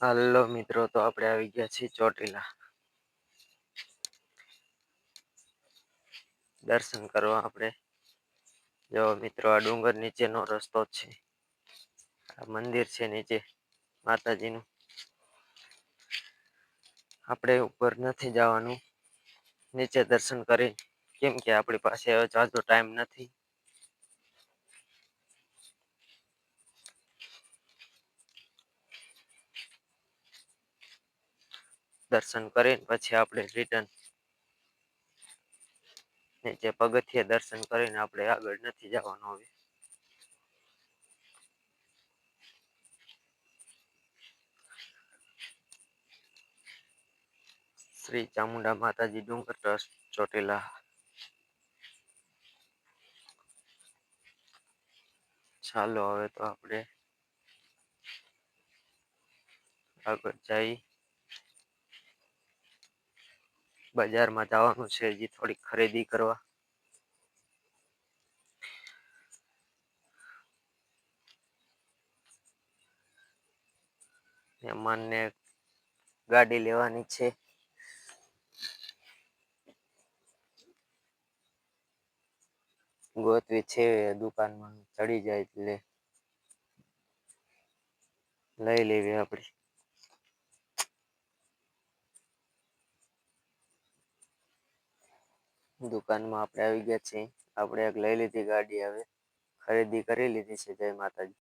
હાલો મિત્રો, તો આપણે આવી ગયા છીએ ચોટીલા દર્શન કરવા. આપણે જો મિત્રો આ ડુંગર નીચેનો રસ્તો છે. આ મંદિર છે નીચે માતાજીનું. આપણે ઉપર નથી જવાનું, નીચે દર્શન કરી, કેમ કે આપણી પાસે હવે જાજો ટાઈમ નથી. દર્શન કરીને પછી આપણે રિટર્ન નીચે પગથિયે દર્શન કરીને આપણે આગળ નથી જવાનું હવે. શ્રી ચામુંડા માતાજી ડુંગર ટ્રસ્ટ ચોટીલા. ચાલો હવે તો આપણે આગળ જઈ. બજારમાં જવાનું છે હજી થોડીક ખરીદી કરવા. મહેમાનને ગાડી લેવાની છે. ગોતવી છે દુકાનમાં, ચડી જાય એટલે લઈ લેવી આપડી. દુકાનમાં આપણે આવી ગયા છીએ. આપણે એક લઈ લીધી ગાડી. હવે ખરીદી કરી લીધી છે. જય માતાજી.